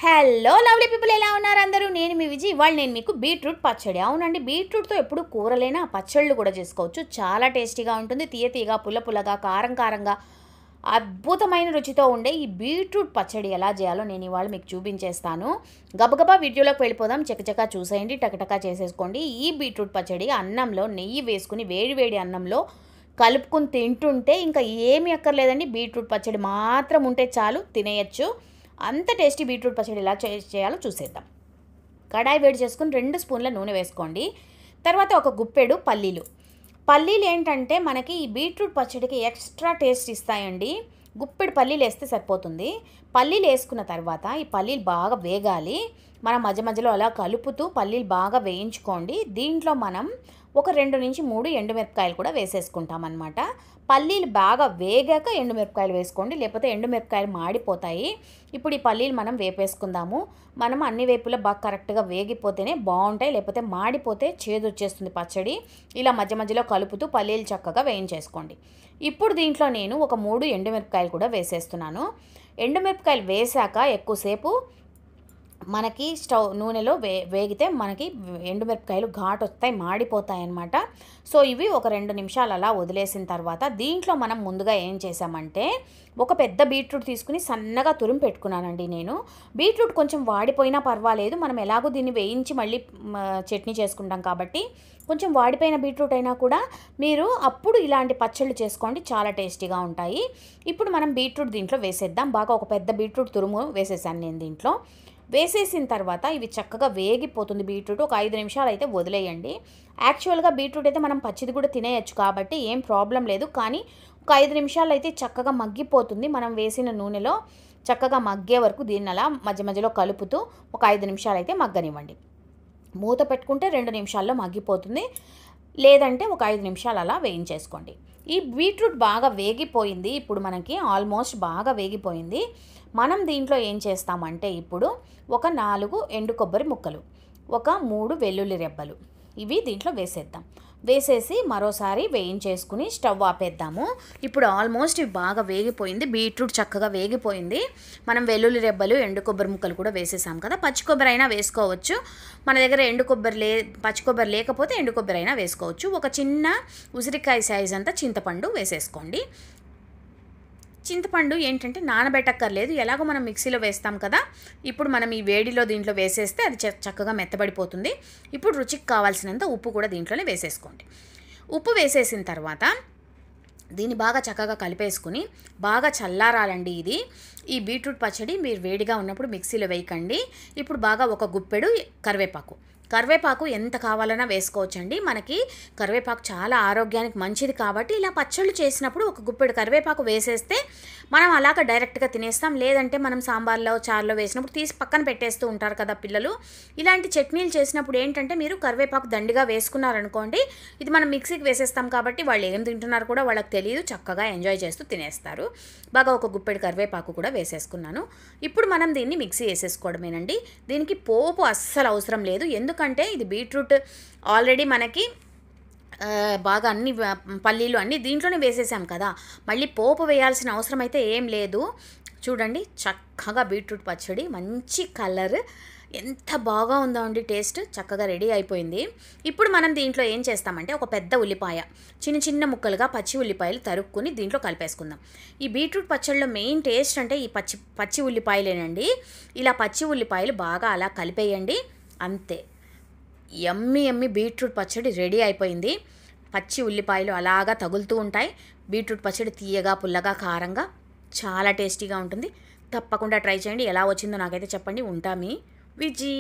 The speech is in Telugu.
హలో లవ్లీ పీపుల్, ఎలా ఉన్నారు అందరూ? నేను మీ విజయ్. ఇవాళ నేను మీకు బీట్రూట్ పచ్చడి. అవునండి, బీట్రూట్తో ఎప్పుడు కూరలైనా పచ్చళ్ళు కూడా చేసుకోవచ్చు. చాలా టేస్టీగా ఉంటుంది. తీయ తీయగా, పుల్ల పుల్లగా, కారం కారంగా, అద్భుతమైన రుచితో ఉండే ఈ బీట్రూట్ పచ్చడి ఎలా చేయాలో నేను ఇవాళ మీకు చూపించేస్తాను. గబగబా వీడియోలోకి వెళ్ళిపోదాం. చకచకా చూసేయండి, టకటకా చేసేసుకోండి. ఈ బీట్రూట్ పచ్చడి అన్నంలో నెయ్యి వేసుకుని వేడి వేడి అన్నంలో కలుపుకుని తింటుంటే ఇంకా ఏమీ అక్కర్లేదండి. బీట్రూట్ పచ్చడి మాత్రం ఉంటే చాలు, తినేయచ్చు. అంత టేస్టీ బీట్రూట్ పచ్చడి ఎలా చేయాలో చూసేద్దాం. కడాయి వేడి చేసుకుని 2 స్పూన్ల నూనె వేసుకోండి. తర్వాత ఒక గుప్పెడు పల్లీలు. పల్లీలు ఏంటంటే మనకి ఈ బీట్రూట్ పచ్చడికి ఎక్స్ట్రా టేస్ట్ ఇస్తాయండి. గుప్పెడు పల్లీలు వేస్తే సరిపోతుంది. పల్లీలు వేసుకున్న తర్వాత ఈ పల్లీలు బాగా వేగాలి. మనం మధ్య మధ్యలో అలా కలుపుతూ పల్లీలు బాగా వేయించుకోండి. దీంట్లో మనం ఒక 2 నుంచి 3 ఎండుమిరపకాయలు కూడా వేసేసుకుంటాం అన్నమాట. పల్లీలు బాగా వేగాక ఎండుమిరపకాయలు వేసుకోండి, లేకపోతే ఎండుమిరపకాయలు మాడిపోతాయి. ఇప్పుడు ఈ పల్లీలు మనం వేపేసుకుందాము. మనం అన్ని వైపులా బాగా కరెక్ట్గా వేగిపోతేనే బాగుంటాయి, లేకపోతే మాడిపోతే చేదు వచ్చేస్తుంది పచ్చడి. ఇలా మధ్య మధ్యలో కలుపుతూ పల్లీలు చక్కగా వేయించేసుకోండి. ఇప్పుడు దీంట్లో నేను ఒక 3 ఎండుమిరపకాయలు కూడా వేసేస్తున్నాను. ఎండుమిరపకాయలు వేసాక ఎక్కువసేపు మనకి నూనెలో వేగితే మనకి ఎండుమిరపకాయలు ఘాటు వస్తాయి, మాడిపోతాయి అన్నమాట. సో ఇవి ఒక 2 నిమిషాలు అలా వదిలేసిన తర్వాత దీంట్లో మనం ముందుగా ఏం చేసామంటే ఒక పెద్ద బీట్రూట్ తీసుకుని సన్నగా తురిమి పెట్టుకున్నానండి నేను. బీట్రూట్ కొంచెం వాడిపోయినా పర్వాలేదు, మనం ఎలాగో దీన్ని వేయించి మళ్ళీ చట్నీ చేసుకుంటాం కాబట్టి కొంచెం వాడిపోయిన బీట్రూట్ అయినా కూడా మీరు అప్పుడు ఇలాంటి పచ్చళ్ళు చేసుకోండి, చాలా టేస్టీగా ఉంటాయి. ఇప్పుడు మనం బీట్రూట్ దీంట్లో వేసేద్దాం. బాగా ఒక పెద్ద బీట్రూట్ తురుము వేసేసాను నేను దీంట్లో. వేసేసిన తర్వాత ఇవి చక్కగా వేగిపోతుంది బీట్రూట్. ఒక 5 నిమిషాలు అయితే వదిలేయండి. యాక్చువల్గా బీట్రూట్ అయితే మనం పచ్చిది కూడా తినేయచ్చు కాబట్టి ఏం ప్రాబ్లం లేదు. కానీ ఒక 5 నిమిషాలు అయితే చక్కగా మగ్గిపోతుంది. మనం వేసిన నూనెలో చక్కగా మగ్గే వరకు దీన్ని అలా మధ్య మధ్యలో కలుపుతూ ఒక 5 నిమిషాలు అయితే మగ్గనివ్వండి. మూత పెట్టుకుంటే 2 నిమిషాల్లో మగ్గిపోతుంది, లేదంటే ఒక 5 నిమిషాలు అలా వేయించేసుకోండి. ఈ బీట్రూట్ బాగా వేగిపోయింది. ఇప్పుడు మనకి ఆల్మోస్ట్ బాగా వేగిపోయింది. మనం దీంట్లో ఏం చేస్తామంటే ఇప్పుడు ఒక 4 ఎండు కొబ్బరి ముక్కలు, ఒక 3 వెల్లుల్లి రెబ్బలు ఇవి దీంట్లో వేసేద్దాం. వేసేసి మరోసారి వేయించేసుకుని స్టవ్ ఆపేద్దాము. ఇప్పుడు ఆల్మోస్ట్ ఇవి బాగా వేగిపోయింది, బీట్రూట్ చక్కగా వేగిపోయింది. మనం వెల్లుల్లి రెబ్బలు, ఎండు కొబ్బరి ముక్కలు కూడా వేసేసాం కదా. పచ్చి కొబ్బరి అయినా వేసుకోవచ్చు. మన దగ్గర పచ్చి కొబ్బరి లేకపోతే ఎండు కొబ్బరి అయినా వేసుకోవచ్చు. ఒక చిన్న ఉసిరికాయ సైజ్ అంతా చింతపండు వేసేసుకోండి. చింతపండు ఏంటంటే నానబెట్టక్కర్లేదు, ఎలాగో మనం మిక్సీలో వేస్తాం కదా. ఇప్పుడు మనం ఈ వేడిలో దీంట్లో వేసేస్తే అది చక్కగా మెత్తబడిపోతుంది. ఇప్పుడు రుచికి కావాల్సినంత ఉప్పు కూడా దీంట్లోనే వేసేసుకోండి. ఉప్పు వేసేసిన తర్వాత దీన్ని బాగా చక్కగా కలిపేసుకుని బాగా చల్లారాలండి. ఈ బీట్రూట్ పచ్చడి మీరు వేడిగా ఉన్నప్పుడు మిక్సీలో వేయకండి. ఇప్పుడు బాగా ఒక గుప్పెడు కరివేపాకు ఎంత కావాలన్నా వేసుకోవచ్చండి. మనకి కరివేపాకు చాలా ఆరోగ్యానికి మంచిది కాబట్టి ఇలా పచ్చళ్ళు చేసినప్పుడు ఒక గుప్పెడు కరివేపాకు వేసేస్తే మనం అలాగ డైరెక్ట్గా తినేస్తాం. లేదంటే మనం సాంబార్లో, చారులో వేసినప్పుడు తీసి పక్కన పెట్టేస్తూ ఉంటారు కదా పిల్లలు. ఇలాంటి చట్నీలు చేసినప్పుడు ఏంటంటే మీరు కరివేపాకు దండిగా వేసుకున్నారనుకోండి, ఇది మనం మిక్సీకి వేసేస్తాం కాబట్టి వాళ్ళు ఏం తింటున్నారు కూడా వాళ్ళకి తెలియదు, చక్కగా ఎంజాయ్ చేస్తూ తినేస్తారు. బాగా ఒక గుప్పెడు కరివేపాకు కూడా వేసేసుకున్నాను. ఇప్పుడు మనం దీన్ని మిక్సీ వేసేసుకోవడమేనండి. దీనికి పోపు అస్సలు అవసరం లేదు, ఎందుకంటే ఇది బీట్రూట్ ఆల్రెడీ మనకి బాగా అన్ని పల్లీలు అన్నీ దీంట్లోనే వేసేసాం కదా. మళ్ళీ పోపు వేయాల్సిన అవసరం అయితే ఏం లేదు. చూడండి చక్కగా బీట్రూట్ పచ్చడి మంచి కలర్, ఎంత బాగా ఉందో అండి, టేస్ట్ చక్కగా రెడీ అయిపోయింది. ఇప్పుడు మనం దీంట్లో ఏం చేస్తామంటే ఒక పెద్ద ఉల్లిపాయ చిన్న చిన్న ముక్కలుగా పచ్చి ఉల్లిపాయలు తరుక్కుని దీంట్లో కలిపేసుకుందాం. ఈ బీట్రూట్ పచ్చడిలో మెయిన్ టేస్ట్ అంటే ఈ పచ్చి ఉల్లిపాయలేనండి. ఇలా పచ్చి ఉల్లిపాయలు బాగా అలా కలిపేయండి, అంతే. యమ్మీ బీట్రూట్ పచ్చడి రెడీ అయిపోయింది. పచ్చి ఉల్లిపాయలు అలాగా తగులుతూ ఉంటాయి. బీట్రూట్ పచ్చడి తీయగా, పుల్లగా, కారంగా చాలా టేస్టీగా ఉంటుంది. తప్పకుండా ట్రై చేయండి. ఎలా వచ్చిందో నాకైతే చెప్పండి. ఉంటా మీ విజీ.